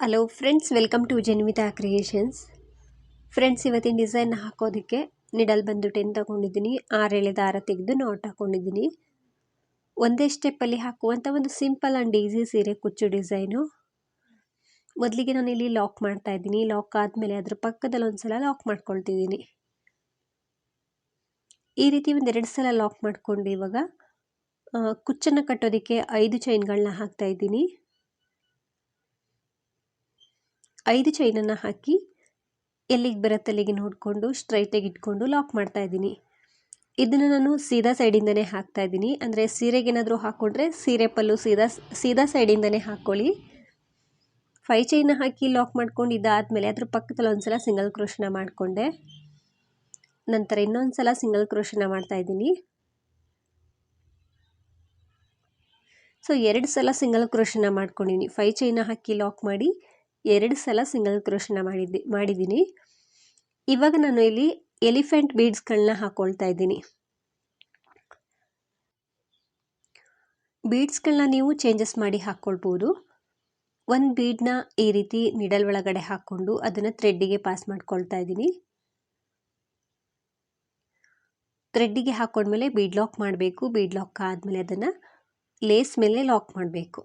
Hello friends, welcome to Janvita creations. Friends, ಇವತ್ತಿನ design ಹಾಕೋದಕ್ಕೆ needle ಬಂದು 10 ತಗೊಂಡಿದ್ದೀನಿ. 6 ಎಳೆ ದಾರ ತೆಗೆದು ನಾಟ್ ಹಾಕೊಂಡಿದ್ದೀನಿ. ಒಂದೇ ಸ್ಟೆಪ್ಪಲ್ಲಿ ಹಾಕುವಂಥ ಒಂದು ಸಿಂಪಲ್ ಆ್ಯಂಡ್ ಈಸಿ ಸೀರೆ ಕುಚ್ಚು ಡಿಸೈನು. ಮೊದಲಿಗೆ ನಾನು ಇಲ್ಲಿ ಲಾಕ್ ಮಾಡ್ತಾ ಇದ್ದೀನಿ. ಲಾಕ್ ಆದಮೇಲೆ ಅದ್ರ ಪಕ್ಕದಲ್ಲಿ ಒಂದು ಸಲ ಲಾಕ್ ಮಾಡ್ಕೊಳ್ತಿದ್ದೀನಿ. ಈ ರೀತಿ ಒಂದು 2 ಸಲ ಲಾಕ್ ಮಾಡ್ಕೊಂಡು ಇವಾಗ ಕುಚ್ಚನ್ನು ಕಟ್ಟೋದಕ್ಕೆ 5 ಚೈನ್ಗಳನ್ನ ಹಾಕ್ತಾ ಇದ್ದೀನಿ. 5 ಚೈನನ್ನು ಹಾಕಿ ಎಲ್ಲಿಗೆ ಬರುತ್ತೆ ಅಲ್ಲಿಗೆ ನೋಡಿಕೊಂಡು ಸ್ಟ್ರೈಟಾಗಿ ಇಟ್ಕೊಂಡು ಲಾಕ್ ಮಾಡ್ತಾ ಇದ್ದೀನಿ. ಇದನ್ನು ನಾನು ಸೀದಾ ಸೈಡಿಂದನೇ ಹಾಕ್ತಾ ಇದ್ದೀನಿ. ಅಂದರೆ ಸೀರೆಗೇನಾದರೂ ಹಾಕ್ಕೊಂಡ್ರೆ ಸೀರೆ ಪಲ್ಲು ಸೀದಾ ಸೈಡಿಂದನೇ ಹಾಕ್ಕೊಳ್ಳಿ. 5 ಚೈನ ಹಾಕಿ ಲಾಕ್ ಮಾಡ್ಕೊಂಡು ಇದಾದಮೇಲೆ ಅದ್ರ ಪಕ್ಕದಲ್ಲಿ ಒಂದು ಸಲ ಸಿಂಗಲ್ ಕ್ರೋಶನ ಮಾಡಿಕೊಂಡೆ. ನಂತರ ಇನ್ನೊಂದು ಸಲ ಸಿಂಗಲ್ ಕ್ರೋಶನ ಮಾಡ್ತಾ ಇದ್ದೀನಿ. ಸೊ 2 ಸಲ ಸಿಂಗಲ್ ಕ್ರೋಶನ ಮಾಡ್ಕೊಂಡಿದ್ದೀನಿ. 5 ಚೈನ ಹಾಕಿ ಲಾಕ್ ಮಾಡಿ 2 ಸಲ ಸಿಂಗಲ್ ಕ್ರೋಶನ ಮಾಡಿದ್ದೀನಿ. ಇವಾಗ ನಾನು ಇಲ್ಲಿ ಎಲಿಫೆಂಟ್ ಬೀಡ್ಸ್ಗಳನ್ನ ಹಾಕ್ಕೊಳ್ತಾ ಇದ್ದೀನಿ. ಬೀಡ್ಸ್ಗಳನ್ನ ನೀವು ಚೇಂಜಸ್ ಮಾಡಿ ಹಾಕ್ಕೊಳ್ಬೋದು. ಒಂದು ಬೀಡ್ನ ಈ ರೀತಿ ನಿಡಲ್ ಒಳಗಡೆ ಹಾಕ್ಕೊಂಡು ಅದನ್ನು ಥ್ರೆಡ್ಡಿಗೆ ಪಾಸ್ ಮಾಡ್ಕೊಳ್ತಾ ಇದ್ದೀನಿ. ಥ್ರೆಡ್ಡಿಗೆ ಹಾಕ್ಕೊಂಡ್ಮೇಲೆ ಬೀಡ್ ಲಾಕ್ ಮಾಡಬೇಕು. ಬೀಡ್ ಲಾಕ್ ಆದಮೇಲೆ ಅದನ್ನು ಲೇಸ್ ಮೇಲೆ ಲಾಕ್ ಮಾಡಬೇಕು.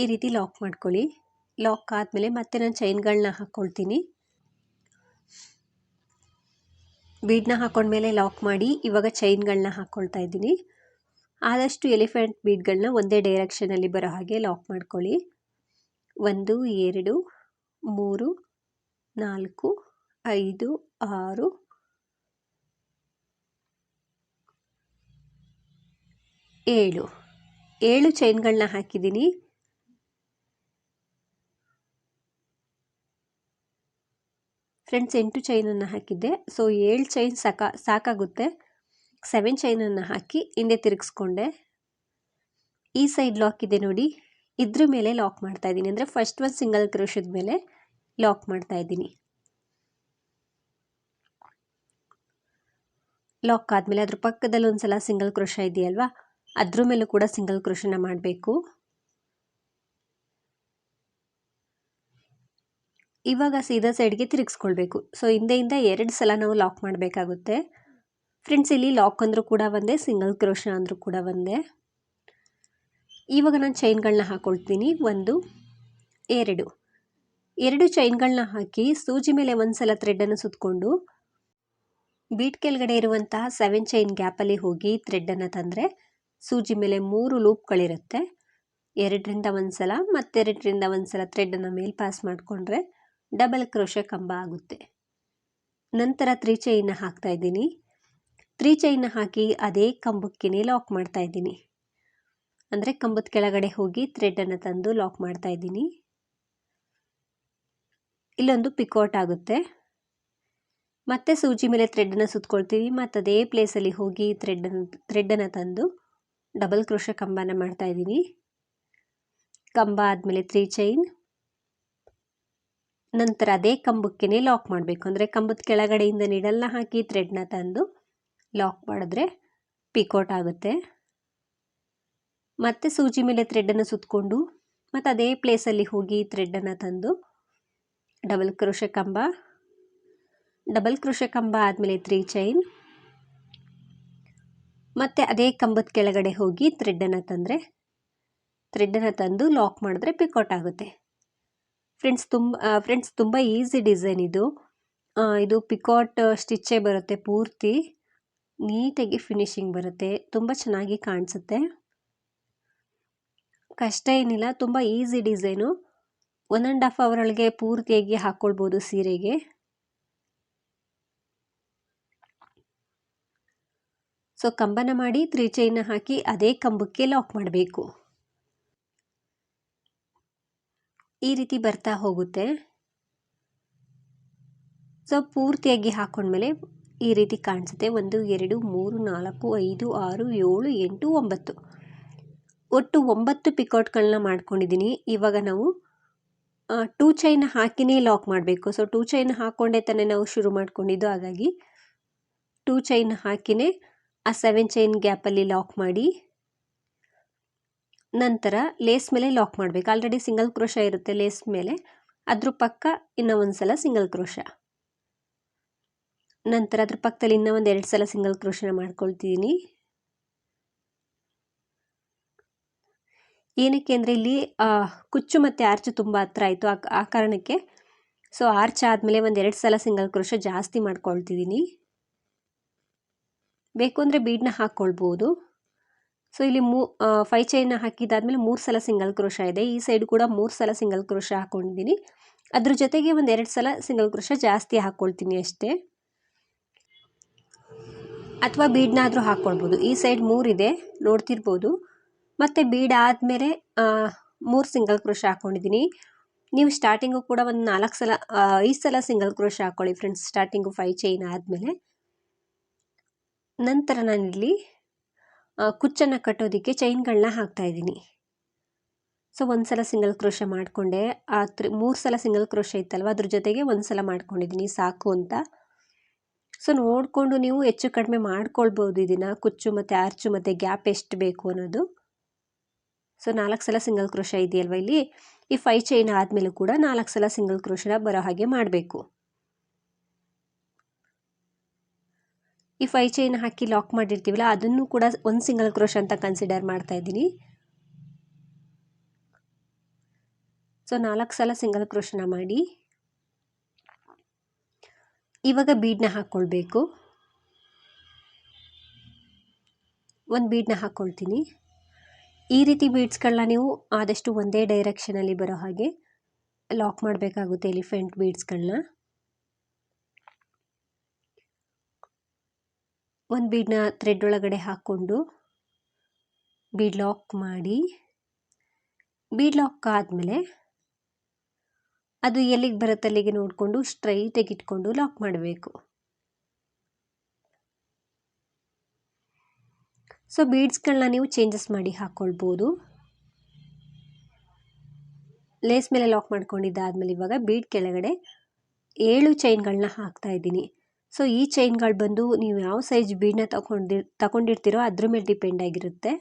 ಈ ರೀತಿ ಲಾಕ್ ಮಾಡ್ಕೊಳ್ಳಿ. ಲಾಕ್ ಆದಮೇಲೆ ಮತ್ತೆ ನಾನು ಚೈನ್ಗಳನ್ನ ಹಾಕ್ಕೊಳ್ತೀನಿ. ಬೀಡನ್ನ ಹಾಕ್ಕೊಂಡ್ಮೇಲೆ ಲಾಕ್ ಮಾಡಿ ಇವಾಗ ಚೈನ್ಗಳನ್ನ ಹಾಕ್ಕೊಳ್ತಾ ಇದ್ದೀನಿ. ಆದಷ್ಟು ಎಲಿಫೆಂಟ್ ಬೀಡ್ಗಳನ್ನ ಒಂದೇ ಡೈರೆಕ್ಷನಲ್ಲಿ ಬರೋ ಹಾಗೆ ಲಾಕ್ ಮಾಡ್ಕೊಳ್ಳಿ. 1 2 3 4 5 6 7 ಚೈನ್ಗಳನ್ನ ಹಾಕಿದ್ದೀನಿ. ಫ್ರೆಂಡ್ಸ್, 8 ಚೈನನ್ನು ಹಾಕಿದ್ದೆ. ಸೊ 7 ಚೈನ್ ಸಾಕಾಗುತ್ತೆ. 7 ಚೈನನ್ನು ಹಾಕಿ ಹಿಂದೆ ತಿರುಗಿಸ್ಕೊಂಡೆ. ಈ ಸೈಡ್ ಲಾಕ್ ಇದೆ ನೋಡಿ, ಇದ್ರ ಮೇಲೆ ಲಾಕ್ ಮಾಡ್ತಾ ಇದ್ದೀನಿ. ಅಂದರೆ ಫಸ್ಟ್ ಒಂದು ಸಿಂಗಲ್ ಕ್ರೋಶದ ಮೇಲೆ ಲಾಕ್ ಮಾಡ್ತಾ ಇದ್ದೀನಿ. ಲಾಕ್ ಆದಮೇಲೆ ಅದ್ರ ಪಕ್ಕದಲ್ಲಿ ಒಂದು ಸಲ ಸಿಂಗಲ್ ಕ್ರೋಶ ಇದೆಯಲ್ವಾ, ಅದ್ರ ಮೇಲೂ ಕೂಡ ಸಿಂಗಲ್ ಕ್ರೋಶನ ಮಾಡಬೇಕು. ಇವಾಗ ಸೀದಾ ಸೈಡ್ಗೆ ತಿರುಗಿಸ್ಕೊಳ್ಬೇಕು. ಸೊ ಹಿಂದೆಯಿಂದ 2 ಸಲ ನಾವು ಲಾಕ್ ಮಾಡಬೇಕಾಗುತ್ತೆ. ಫ್ರೆಂಡ್ಸ್, ಇಲ್ಲಿ ಲಾಕ್ ಅಂದರೂ ಕೂಡ ಒಂದೇ, ಸಿಂಗಲ್ ಕ್ರೋಶ ಅಂದರೂ ಕೂಡ ಒಂದೇ. ಇವಾಗ ನಾನು ಚೈನ್ಗಳನ್ನ ಹಾಕ್ಕೊಳ್ತೀನಿ. 1 2 ಚೈನ್ಗಳನ್ನ ಹಾಕಿ ಸೂಜಿ ಮೇಲೆ ಒಂದು ಸಲ ಥ್ರೆಡ್ಡನ್ನು ಸುತ್ತಕೊಂಡು ಬೀಟ್ ಕೆಳಗಡೆ ಇರುವಂತಹ 7 ಚೈನ್ ಗ್ಯಾಪಲ್ಲಿ ಹೋಗಿ ಥ್ರೆಡ್ಡನ್ನು ತಂದರೆ ಸೂಜಿ ಮೇಲೆ 3 ಲೂಪ್ಗಳಿರುತ್ತೆ. 2ರಿಂದ ಒಂದು ಸಲ ಮತ್ತು 2ರಿಂದ ಒಂದು ಸಲ ಥ್ರೆಡ್ಡನ್ನು ಮೇಲೆ ಪಾಸ್ ಮಾಡಿಕೊಂಡ್ರೆ ಡಬಲ್ ಕ್ರೋಶ ಕಂಬ ಆಗುತ್ತೆ. ನಂತರ 3 ಚೈನ್ನ ಹಾಕ್ತಾ ಇದ್ದೀನಿ. 3 ಚೈನ್ನ ಹಾಕಿ ಅದೇ ಕಂಬಕ್ಕೇ ಲಾಕ್ ಮಾಡ್ತಾ ಇದ್ದೀನಿ. ಅಂದರೆ ಕಂಬದ ಕೆಳಗಡೆ ಹೋಗಿ ಥ್ರೆಡ್ಡನ್ನು ತಂದು ಲಾಕ್ ಮಾಡ್ತಾ ಇದ್ದೀನಿ. ಇಲ್ಲೊಂದು ಪಿಕೋಟ್ ಆಗುತ್ತೆ. ಮತ್ತೆ ಸೂಜಿ ಮೇಲೆ ಥ್ರೆಡ್ಡನ್ನು ಸುತ್ಕೊಳ್ತೀವಿ. ಮತ್ತು ಅದೇ ಪ್ಲೇಸಲ್ಲಿ ಹೋಗಿ ಥ್ರೆಡ್ಡನ್ನು ತಂದು ಡಬಲ್ ಕ್ರೋಶ ಕಂಬನ ಮಾಡ್ತಾ ಇದ್ದೀನಿ. ಕಂಬ ಆದಮೇಲೆ 3 ಚೈನ್. ನಂತರ ಅದೇ ಕಂಬಕ್ಕೇ ಲಾಕ್ ಮಾಡಬೇಕು. ಅಂದರೆ ಕಂಬದ ಕೆಳಗಡೆಯಿಂದ ನಿಡಲ್ನ ಹಾಕಿ ಥ್ರೆಡ್ನ ತಂದು ಲಾಕ್ ಮಾಡಿದ್ರೆ ಪಿಕೋಟ್ ಆಗುತ್ತೆ. ಮತ್ತೆ ಸೂಜಿ ಮೇಲೆ ಥ್ರೆಡ್ಡನ್ನು ಸುತ್ತಕೊಂಡು ಮತ್ತು ಅದೇ ಪ್ಲೇಸಲ್ಲಿ ಹೋಗಿ ಥ್ರೆಡ್ಡನ್ನು ತಂದು ಡಬಲ್ ಕ್ರೋಶ ಕಂಬ ಆದಮೇಲೆ 3 ಚೈನ್. ಮತ್ತು ಅದೇ ಕಂಬದ ಕೆಳಗಡೆ ಹೋಗಿ ಥ್ರೆಡ್ಡನ್ನು ತಂದು ಲಾಕ್ ಮಾಡಿದ್ರೆ ಪಿಕೋಟ್ ಆಗುತ್ತೆ. ಫ್ರೆಂಡ್ಸ್, ತುಂಬ ಈಸಿ ಡಿಸೈನ್ ಇದು. ಇದು ಪಿಕಾಟ್ ಸ್ಟಿಚ್ಚೇ ಬರುತ್ತೆ. ಪೂರ್ತಿ ನೀಟಾಗಿ ಫಿನಿಶಿಂಗ್ ಬರುತ್ತೆ. ತುಂಬ ಚೆನ್ನಾಗಿ ಕಾಣಿಸುತ್ತೆ. ಕಷ್ಟ ಏನಿಲ್ಲ, ತುಂಬ ಈಸಿ ಡಿಸೈನು. 1.5 ಅವರ್ ಒಳಗೆ ಪೂರ್ತಿಯಾಗಿ ಹಾಕ್ಕೊಳ್ಬೋದು ಸೀರೆಗೆ. ಸೊ ಕಂಬನ ಮಾಡಿ 3 ಚೈನ್ನ ಹಾಕಿ ಅದೇ ಕಂಬಕ್ಕೆ ಲಾಕ್ ಮಾಡಬೇಕು. ಈ ರೀತಿ ಬರ್ತಾ ಹೋಗುತ್ತೆ. ಸೊ ಪೂರ್ತಿಯಾಗಿ ಹಾಕ್ಕೊಂಡ್ಮೇಲೆ ಈ ರೀತಿ ಕಾಣಿಸುತ್ತೆ. 1 2 3 4 5 6 7 8 9 ಒಟ್ಟು 9 ಪಿಕೋಟ್ಗಳನ್ನ ಮಾಡ್ಕೊಂಡಿದ್ದೀನಿ. ಇವಾಗ ನಾವು 2 ಚೈನ್ ಹಾಕಿನೇ ಲಾಕ್ ಮಾಡಬೇಕು. ಸೊ 2 ಚೈನ್ ಹಾಕ್ಕೊಂಡೇ ತಾನೇ ನಾವು ಶುರು ಮಾಡ್ಕೊಂಡಿದ್ದು. ಹಾಗಾಗಿ 2 ಚೈನ್ ಹಾಕಿನೇ ಆ 7 ಚೈನ್ ಗ್ಯಾಪಲ್ಲಿ ಲಾಕ್ ಮಾಡಿ ನಂತರ ಲೇಸ್ ಮೇಲೆ ಲಾಕ್ ಮಾಡಬೇಕು. ಆಲ್ರೆಡಿ ಸಿಂಗಲ್ ಕ್ರೋಶ ಇರುತ್ತೆ ಲೇಸ್ ಮೇಲೆ, ಅದ್ರ ಪಕ್ಕ ಇನ್ನೂ ಒಂದು ಸಲ ಸಿಂಗಲ್ ಕ್ರೋಶ. ನಂತರ ಅದ್ರ ಪಕ್ಕದಲ್ಲಿ ಇನ್ನೂ ಒಂದು 2 ಸಲ ಸಿಂಗಲ್ ಕ್ರೋಶನ ಮಾಡ್ಕೊಳ್ತಿದ್ದೀನಿ. ಏನಕ್ಕೆ ಅಂದರೆ ಇಲ್ಲಿ ಕುಚ್ಚು ಮತ್ತು ಆರ್ಚು ತುಂಬ ಹತ್ರ ಆಯಿತು, ಆ ಕಾರಣಕ್ಕೆ. ಸೊ ಆರ್ಚ್ ಆದಮೇಲೆ ಒಂದು 2 ಸಲ ಸಿಂಗಲ್ ಕ್ರೋಶ ಜಾಸ್ತಿ ಮಾಡ್ಕೊಳ್ತಿದ್ದೀನಿ. ಬೇಕು ಅಂದರೆ ಬೀಡನ್ನ ಹಾಕ್ಕೊಳ್ಬೋದು. ಸೊ ಇಲ್ಲಿ 5 ಚೈನ್ನ ಹಾಕಿದ್ದಾದಮೇಲೆ 3 ಸಲ ಸಿಂಗಲ್ ಕ್ರೋಶ ಇದೆ. ಈ ಸೈಡ್ ಕೂಡ 3 ಸಲ ಸಿಂಗಲ್ ಕ್ರೋಶ ಹಾಕ್ಕೊಂಡಿದ್ದೀನಿ. ಅದ್ರ ಜೊತೆಗೆ ಒಂದು 2 ಸಲ ಸಿಂಗಲ್ ಕ್ರೋಶ ಜಾಸ್ತಿ ಹಾಕ್ಕೊಳ್ತೀನಿ ಅಷ್ಟೇ, ಅಥವಾ ಬೀಡನ್ನಾದರೂ ಹಾಕ್ಕೊಳ್ಬೋದು. ಈ ಸೈಡ್ 3 ಇದೆ ನೋಡ್ತಿರ್ಬೋದು. ಮತ್ತು ಬೀಡ್ ಆದಮೇಲೆ 3 ಸಿಂಗಲ್ ಕ್ರೋಶ ಹಾಕ್ಕೊಂಡಿದ್ದೀನಿ. ನೀವು ಸ್ಟಾರ್ಟಿಂಗು ಕೂಡ ಒಂದು 4 ಸಲ 5 ಸಲ ಸಿಂಗಲ್ ಕ್ರೋಶ ಹಾಕ್ಕೊಳ್ಳಿ ಫ್ರೆಂಡ್ಸ್, ಸ್ಟಾರ್ಟಿಂಗು 5 ಚೈನ್ ಆದಮೇಲೆ. ನಂತರ ನಾನಿಲ್ಲಿ ಕುಚ್ಚನ್ನು ಕಟ್ಟೋದಕ್ಕೆ ಚೈನ್ಗಳನ್ನ ಹಾಕ್ತಾಯಿದ್ದೀನಿ. ಸೊ 1 ಸಲ ಸಿಂಗಲ್ ಕ್ರೋಶ ಮಾಡಿಕೊಂಡೆ, 3 ಸಲ ಸಿಂಗಲ್ ಕ್ರೋಶ ಇತ್ತಲ್ವ ಅದ್ರ ಜೊತೆಗೆ 1 ಸಲ ಮಾಡ್ಕೊಂಡಿದ್ದೀನಿ ಸಾಕು ಅಂತ. ಸೊ ನೋಡಿಕೊಂಡು ನೀವು ಹೆಚ್ಚು ಕಡಿಮೆ ಮಾಡ್ಕೊಳ್ಬೋದು ಇದನ್ನು, ಕುಚ್ಚು ಮತ್ತು ಆರ್ಚು ಮತ್ತು ಗ್ಯಾಪ್ ಎಷ್ಟು ಬೇಕು ಅನ್ನೋದು. ಸೊ 4 ಸಲ ಸಿಂಗಲ್ ಕ್ರೋಶ ಇದೆಯಲ್ವ ಇಲ್ಲಿ, ಈ 5 ಚೈನ್ ಆದಮೇಲೂ ಕೂಡ 4 ಸಲ ಸಿಂಗಲ್ ಕ್ರೋಶ ಬರೋ ಹಾಗೆ ಮಾಡಬೇಕು. ಈ 5 ಚೈನ್ ಹಾಕಿ ಲಾಕ್ ಮಾಡಿರ್ತೀವಲ್ಲ ಅದನ್ನು ಕೂಡ 1 ಸಿಂಗಲ್ ಕ್ರೋಶ ಅಂತ ಕನ್ಸಿಡರ್ ಮಾಡ್ತಾ ಇದ್ದೀನಿ. ಸೊ 4 ಸಲ ಸಿಂಗಲ್ ಕ್ರೋಶನ ಮಾಡಿ ಇವಾಗ ಬೀಡನ್ನ ಹಾಕ್ಕೊಳ್ಬೇಕು. ಒಂದು ಬೀಡನ್ನ ಹಾಕ್ಕೊಳ್ತೀನಿ. ಈ ರೀತಿ ಬೀಡ್ಸ್ಗಳನ್ನ ನೀವು ಆದಷ್ಟು ಒಂದೇ ಡೈರೆಕ್ಷನಲ್ಲಿ ಬರೋ ಹಾಗೆ ಲಾಕ್ ಮಾಡಬೇಕಾಗುತ್ತೆ ಎಲಿಫೆಂಟ್ ಬೀಡ್ಸ್ಗಳನ್ನ. ಒಂದು ಬೀಡನ್ನ ಥ್ರೆಡ್ ಒಳಗಡೆ ಹಾಕ್ಕೊಂಡು ಬೀಡ್ ಲಾಕ್ ಮಾಡಿ, ಬೀಡ್ ಲಾಕ್ ಆದಮೇಲೆ ಅದು ಎಲ್ಲಿಗೆ ಬರುತ್ತೆ ಅಲ್ಲಿಗೆ ನೋಡಿಕೊಂಡು ಸ್ಟ್ರೈಟಾಗಿ ಇಟ್ಕೊಂಡು ಲಾಕ್ ಮಾಡಬೇಕು. ಸೊ ಬೀಡ್ಸ್ಗಳನ್ನ ನೀವು ಚೇಂಜಸ್ ಮಾಡಿ ಹಾಕ್ಕೊಳ್ಬೋದು. ಲೇಸ್ ಮೇಲೆ ಲಾಕ್ ಮಾಡ್ಕೊಂಡಿದ್ದಾದಮೇಲೆ ಇವಾಗ ಬೀಡ್ ಕೆಳಗಡೆ 7 ಚೈನ್ಗಳನ್ನ ಹಾಕ್ತಾ ಇದ್ದೀನಿ. ಸೊ ಈ ಚೈನ್ಗಳು ಬಂದು ನೀವು ಯಾವ ಸೈಜ್ ಬೀಡನ್ನ ತಗೊಂಡಿರ್ತೀರೋ ಅದ್ರ ಮೇಲೆ ಡಿಪೆಂಡ್ ಆಗಿರುತ್ತೆ.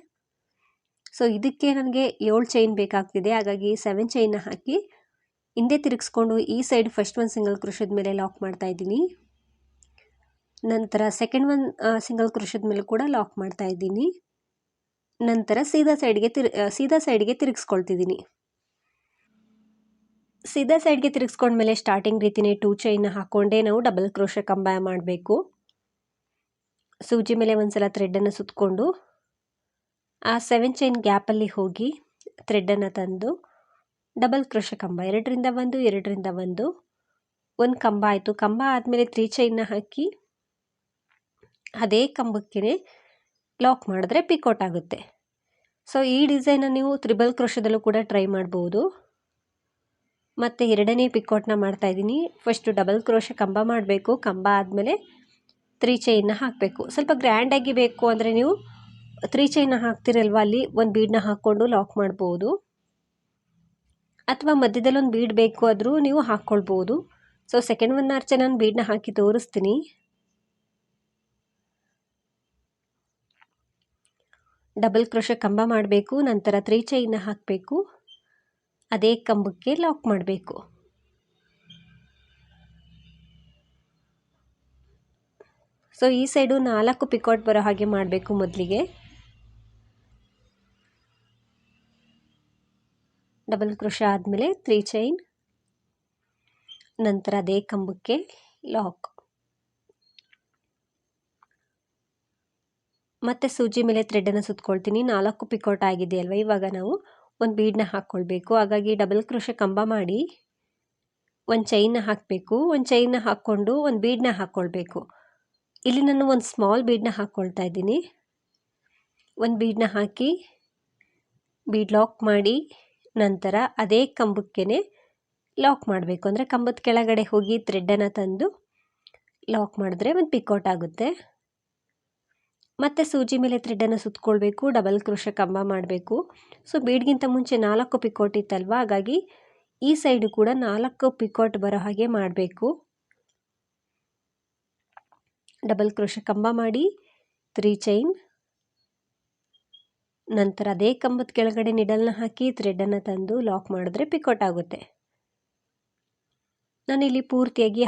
ಸೊ ಇದಕ್ಕೆ ನನಗೆ 7 ಚೈನ್ ಬೇಕಾಗ್ತಿದೆ, ಹಾಗಾಗಿ 7 ಚೈನ್ನ ಹಾಕಿ ಹಿಂದೆ ತಿರುಗಿಸ್ಕೊಂಡು ಈ ಸೈಡ್ ಫಸ್ಟ್ ಒಂದು ಸಿಂಗಲ್ ಕ್ರೋಶದ ಮೇಲೆ ಲಾಕ್ ಮಾಡ್ತಾ ಇದ್ದೀನಿ. ನಂತರ ಸೆಕೆಂಡ್ ಒಂದು ಸಿಂಗಲ್ ಕ್ರೋಶದ ಮೇಲೆ ಕೂಡ ಲಾಕ್ ಮಾಡ್ತಾ ಇದ್ದೀನಿ. ನಂತರ ಸೀದಾ ಸೈಡ್ಗೆ ತಿರುಗಿಸ್ಕೊಳ್ತಿದ್ದೀನಿ. ಸೀದಾ ಸೈಡ್ಗೆ ತಿರುಗಿಸ್ಕೊಂಡ್ಮೇಲೆ ಸ್ಟಾರ್ಟಿಂಗ್ ರೀತಿಯೇ 2 ಚೈನ್ನ ಹಾಕ್ಕೊಂಡೇ ನಾವು ಡಬಲ್ ಕ್ರೋಶ ಕಂಬ ಮಾಡಬೇಕು. ಸೂಜಿ ಮೇಲೆ ಒಂದು ಸಲ ಥ್ರೆಡನ್ನು ಸುತ್ತಕೊಂಡು ಆ 7 ಚೈನ್ ಗ್ಯಾಪಲ್ಲಿ ಹೋಗಿ ಥ್ರೆಡನ್ನು ತಂದು ಡಬಲ್ ಕ್ರೋಶ ಕಂಬ 2ರಿಂದ 1 2ರಿಂದ 1 ಒಂದು ಕಂಬ ಆಯಿತು. ಕಂಬ ಆದಮೇಲೆ 3 ಚೈನ್ನ ಹಾಕಿ ಅದೇ ಕಂಬಕ್ಕೆ ಲಾಕ್ ಮಾಡಿದ್ರೆ ಪಿಕೋಟ್ ಆಗುತ್ತೆ. ಸೊ ಈ ಡಿಸೈನನ್ನು ನೀವು ತ್ರಿಬಲ್ ಕ್ರೋಶದಲ್ಲೂ ಕೂಡ ಟ್ರೈ ಮಾಡ್ಬೋದು. ಮತ್ತು 2ನೇ ಪಿಕೋಟ್ನ ಮಾಡ್ತಾಯಿದ್ದೀನಿ. ಫಸ್ಟು ಡಬಲ್ ಕ್ರೋಶ ಕಂಬ ಮಾಡಬೇಕು, ಕಂಬ ಆದಮೇಲೆ 3 ಚೈನ್ನ ಹಾಕಬೇಕು. ಸ್ವಲ್ಪ ಗ್ರ್ಯಾಂಡಾಗಿ ಬೇಕು ಅಂದರೆ ನೀವು 3 ಚೈನ್ನ ಹಾಕ್ತಿರಲ್ವ ಅಲ್ಲಿ ಒಂದು ಬೀಡನ್ನ ಹಾಕ್ಕೊಂಡು ಲಾಕ್ ಮಾಡ್ಬೋದು, ಅಥವಾ ಮಧ್ಯದಲ್ಲಿ ಒಂದು ಬೀಡ್ ಬೇಕು ಆದರೂ ನೀವು ಹಾಕ್ಕೊಳ್ಬೋದು. ಸೊ ಸೆಕೆಂಡ್ ಒನ್ ಆರ್ಚೆ ನಾನು ಬೀಡನ್ನ ಹಾಕಿ ತೋರಿಸ್ತೀನಿ. ಡಬಲ್ ಕ್ರೋಶ ಕಂಬ ಮಾಡಬೇಕು, ನಂತರ 3 ಚೈನ್ನ ಹಾಕಬೇಕು, ಅದೇ ಕಂಬಕ್ಕೆ ಲಾಕ್ ಮಾಡಬೇಕು. ಸೊ ಈ ಸೈಡು 4 ಪಿಕೋಟ್ ಬರೋ ಹಾಗೆ ಮಾಡಬೇಕು ಮೊದಲಿಗೆ. ಡಬಲ್ ಕ್ರೋಶ ಆದಮೇಲೆ 3 ಚೈನ್, ನಂತರ ಅದೇ ಕಂಬಕ್ಕೆ ಲಾಕ್. ಮತ್ತು ಸೂಜಿ ಮೇಲೆ ಥ್ರೆಡನ್ನು ಸುತ್ಕೊಳ್ತೀನಿ. 4 ಪಿಕೋಟ್ ಆಗಿದೆ ಅಲ್ವ, ಇವಾಗ ನಾವು ಒಂದು ಬೀಡನ್ನ ಹಾಕ್ಕೊಳ್ಬೇಕು. ಹಾಗಾಗಿ ಡಬಲ್ ಕ್ರೋಶ ಕಂಬ ಮಾಡಿ ಒಂದು ಚೈನ್ನ ಹಾಕಬೇಕು. ಒಂದು ಚೈನ್ನ ಹಾಕ್ಕೊಂಡು ಒಂದು ಬೀಡನ್ನ ಹಾಕ್ಕೊಳ್ಬೇಕು. ಇಲ್ಲಿ ನಾನು ಒಂದು ಸ್ಮಾಲ್ ಬೀಡನ್ನ ಹಾಕ್ಕೊಳ್ತಾ ಇದ್ದೀನಿ. ಒಂದು ಬೀಡನ್ನ ಹಾಕಿ ಬೀಡ್ ಲಾಕ್ ಮಾಡಿ ನಂತರ ಅದೇ ಕಂಬಕ್ಕೆ ಲಾಕ್ ಮಾಡಬೇಕು. ಅಂದರೆ ಕಂಬದ ಕೆಳಗಡೆ ಹೋಗಿ ಥ್ರೆಡನ್ನು ತಂದು ಲಾಕ್ ಮಾಡಿದ್ರೆ ಒಂದು ಪಿಕೋಟ್ ಆಗುತ್ತೆ. ಮತ್ತು ಸೂಜಿ ಮೇಲೆ ಥ್ರೆಡನ್ನು ಸುತ್ತಕೊಳ್ಬೇಕು, ಡಬಲ್ ಕ್ರೋಶ ಕಂಬ ಮಾಡಬೇಕು. ಸೊ ಬೀಡ್ಗಿಂತ ಮುಂಚೆ 4 ಪಿಕೋಟ್ ಇತ್ತಲ್ವ, ಹಾಗಾಗಿ ಈ ಸೈಡು ಕೂಡ 4 ಪಿಕೋಟ್ ಬರೋ ಹಾಗೆ ಮಾಡಬೇಕು. ಡಬಲ್ ಕ್ರೋಶ ಕಂಬ ಮಾಡಿ 3 ಚೈನ್, ನಂತರ ಅದೇ ಕಂಬದ ಕೆಳಗಡೆ ನಿಡಲ್ನ ಹಾಕಿ ಥ್ರೆಡನ್ನು ತಂದು ಲಾಕ್ ಮಾಡಿದ್ರೆ ಪಿಕೌಟ್ ಆಗುತ್ತೆ. ನಾನಿಲ್ಲಿ ಪೂರ್ತಿಯಾಗಿ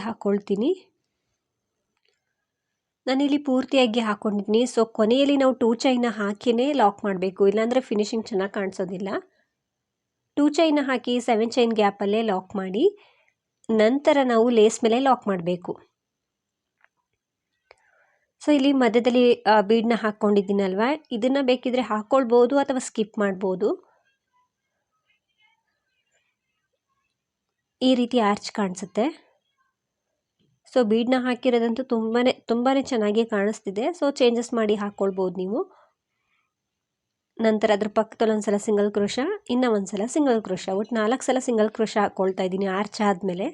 ಹಾಕ್ಕೊಂಡಿದ್ದೀನಿ. ಸೊ ಕೊನೆಯಲ್ಲಿ ನಾವು 2 ಚೈನ ಹಾಕಿನೇ ಲಾಕ್ ಮಾಡಬೇಕು, ಇಲ್ಲಾಂದರೆ ಫಿನಿಶಿಂಗ್ ಚೆನ್ನಾಗಿ ಕಾಣಿಸೋದಿಲ್ಲ. 2 ಚೈನ ಹಾಕಿ 7 ಚೈನ್ ಗ್ಯಾಪಲ್ಲೇ ಲಾಕ್ ಮಾಡಿ ನಂತರ ನಾವು ಲೇಸ್ ಮೇಲೆ ಲಾಕ್ ಮಾಡಬೇಕು. ಸೊ ಇಲ್ಲಿ ಮಧ್ಯದಲ್ಲಿ ಬೀಡನ್ನ ಹಾಕ್ಕೊಂಡಿದ್ದೀನಲ್ವ, ಇದನ್ನು ಬೇಕಿದ್ರೆ ಹಾಕ್ಕೊಳ್ಬೋದು ಅಥವಾ ಸ್ಕಿಪ್ ಮಾಡ್ಬೋದು. ಈ ರೀತಿ ಆರ್ಚ್ ಕಾಣಿಸುತ್ತೆ. ಸೊ ಬೀಡನ್ನ ಹಾಕಿರೋದಂತೂ ತುಂಬಾ ಚೆನ್ನಾಗಿ ಕಾಣಿಸ್ತಿದೆ. ಸೊ ಚೇಂಜಸ್ ಮಾಡಿ ಹಾಕ್ಕೊಳ್ಬೋದು ನೀವು. ನಂತರ ಅದ್ರ ಪಕ್ಕದಲ್ಲಿ ಒಂದು ಸಲ ಸಿಂಗಲ್ ಕ್ರೋಶ, ಇನ್ನೂ ಒಂದು ಸಲ ಸಿಂಗಲ್ ಕ್ರೋಶ, ಒಟ್ಟು 4 ಸಲ ಸಿಂಗಲ್ ಕ್ರೋಶ ಹಾಕ್ಕೊಳ್ತಾ ಇದ್ದೀನಿ ಆರ್ಚ್ ಆದಮೇಲೆ.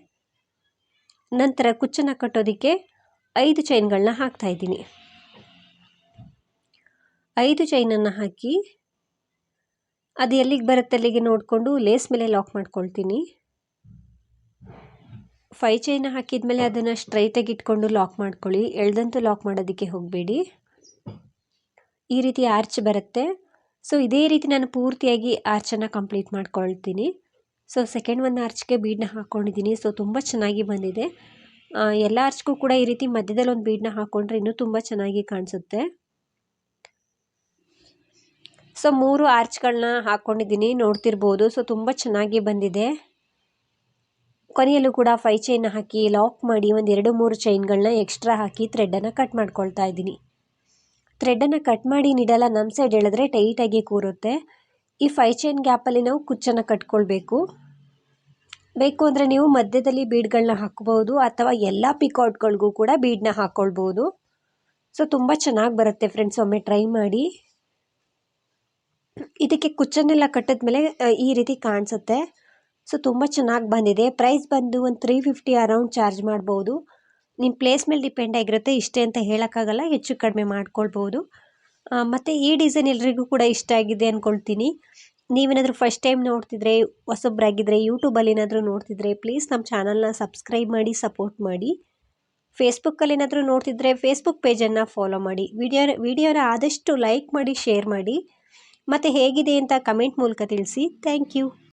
ನಂತರ ಕುಚ್ಚನ್ನು ಕಟ್ಟೋದಕ್ಕೆ 5 ಚೈನ್ಗಳನ್ನ ಹಾಕ್ತಾ ಇದ್ದೀನಿ. 5 ಚೈನನ್ನು ಹಾಕಿ ಅದು ಎಲ್ಲಿಗೆ ಬರುತ್ತೆ ಅಲ್ಲಿಗೆ ನೋಡಿಕೊಂಡು ಲೇಸ್ ಮೇಲೆ ಲಾಕ್ ಮಾಡ್ಕೊಳ್ತೀನಿ. 5 ಚೈನ ಹಾಕಿದ್ಮೇಲೆ ಅದನ್ನು ಸ್ಟ್ರೈಟಾಗಿ ಇಟ್ಕೊಂಡು ಲಾಕ್ ಮಾಡ್ಕೊಳ್ಳಿ, ಎಳ್ದಂತೂ ಲಾಕ್ ಮಾಡೋದಕ್ಕೆ ಹೋಗಬೇಡಿ. ಈ ರೀತಿ ಆರ್ಚ್ ಬರುತ್ತೆ. ಸೊ ಇದೇ ರೀತಿ ನಾನು ಪೂರ್ತಿಯಾಗಿ ಆರ್ಚನ್ನು ಕಂಪ್ಲೀಟ್ ಮಾಡ್ಕೊಳ್ತೀನಿ. ಸೊ ಸೆಕೆಂಡ್ ಒಂದು ಆರ್ಚ್ಗೆ ಬೀಡನ್ನ ಹಾಕ್ಕೊಂಡಿದ್ದೀನಿ. ಸೊ ತುಂಬ ಚೆನ್ನಾಗಿ ಬಂದಿದೆ. ಎಲ್ಲ ಆರ್ಚ್ಗೂ ಕೂಡ ಈ ರೀತಿ ಮಧ್ಯದಲ್ಲಿ ಒಂದು ಬೀಡನ್ನ ಹಾಕ್ಕೊಂಡ್ರೆ ಇನ್ನೂ ತುಂಬ ಚೆನ್ನಾಗಿ ಕಾಣಿಸುತ್ತೆ. ಸೊ 3 ಆರ್ಚ್ಗಳನ್ನ ಹಾಕ್ಕೊಂಡಿದ್ದೀನಿ, ನೋಡ್ತಿರ್ಬೋದು. ಸೊ ತುಂಬ ಚೆನ್ನಾಗಿ ಬಂದಿದೆ. ಕೊನೆಯಲ್ಲೂ ಕೂಡ 5 ಚೈನ ಹಾಕಿ ಲಾಕ್ ಮಾಡಿ ಒಂದು 2-3 ಚೈನ್ಗಳನ್ನ ಎಕ್ಸ್ಟ್ರಾ ಹಾಕಿ ಥ್ರೆಡನ್ನು ಕಟ್ ಮಾಡ್ಕೊಳ್ತಾ ಇದ್ದೀನಿ. ಥ್ರೆಡನ್ನು ಕಟ್ ಮಾಡಿ ನೀಡಲ್ಲ ನಮ್ಮ ಸೈಡ್ ಎಳೆದ್ರೆ ಟೈಟಾಗಿ ಕೂರುತ್ತೆ. ಈ 5 ಚೈನ್ ಗ್ಯಾಪಲ್ಲಿ ನಾವು ಕುಚ್ಚನ್ನು ಕಟ್ಕೊಳ್ಬೇಕು. ಬೇಕು ಅಂದರೆ ನೀವು ಮಧ್ಯದಲ್ಲಿ ಬೀಡ್ಗಳನ್ನ ಹಾಕ್ಬೋದು ಅಥವಾ ಎಲ್ಲ ಪಿಕೌಟ್ಗಳಿಗೂ ಕೂಡ ಬೀಡನ್ನ ಹಾಕ್ಕೊಳ್ಬೋದು. ಸೊ ತುಂಬ ಚೆನ್ನಾಗಿ ಬರುತ್ತೆ ಫ್ರೆಂಡ್ಸ್, ಒಮ್ಮೆ ಟ್ರೈ ಮಾಡಿ. ಇದಕ್ಕೆ ಕುಚ್ಚನ್ನೆಲ್ಲ ಕಟ್ಟಿದ್ಮೇಲೆ ಈ ರೀತಿ ಕಾಣಿಸುತ್ತೆ. ಸೊ ತುಂಬ ಚೆನ್ನಾಗಿ ಬಂದಿದೆ. ಪ್ರೈಸ್ ಬಂದು ಒಂದು 350 ಅರೌಂಡ್ ಚಾರ್ಜ್ ಮಾಡ್ಬೋದು. ನಿಮ್ಮ ಪ್ಲೇಸ್ ಮೇಲೆ ಡಿಪೆಂಡ್ ಆಗಿರುತ್ತೆ, ಇಷ್ಟೇ ಅಂತ ಹೇಳೋಕ್ಕಾಗಲ್ಲ, ಹೆಚ್ಚು ಕಡಿಮೆ ಮಾಡ್ಕೊಳ್ಬೋದು. ಮತ್ತು ಈ ಡಿಸೈನ್ ಎಲ್ರಿಗೂ ಕೂಡ ಇಷ್ಟ ಆಗಿದೆ ಅಂದ್ಕೊಳ್ತೀನಿ. ನೀವೇನಾದರೂ ಫಸ್ಟ್ ಟೈಮ್ ನೋಡ್ತಿದ್ರೆ, ಹೊಸಬ್ರಾಗಿದ್ದರೆ, ಯೂಟ್ಯೂಬಲ್ಲಿ ಏನಾದರೂ ನೋಡ್ತಿದ್ರೆ ಪ್ಲೀಸ್ ನಮ್ಮ ಚಾನಲ್ನ ಸಬ್ಸ್ಕ್ರೈಬ್ ಮಾಡಿ ಸಪೋರ್ಟ್ ಮಾಡಿ. ಫೇಸ್ಬುಕ್ಕಲ್ಲಿ ಏನಾದರೂ ನೋಡ್ತಿದ್ರೆ ಫೇಸ್ಬುಕ್ ಪೇಜನ್ನು ಫಾಲೋ ಮಾಡಿ. ವಿಡಿಯೋನ ಆದಷ್ಟು ಲೈಕ್ ಮಾಡಿ, ಶೇರ್ ಮಾಡಿ, ಮತ್ತು ಹೇಗಿದೆ ಅಂತ ಕಮೆಂಟ್ ಮೂಲಕ ತಿಳಿಸಿ. Thank you.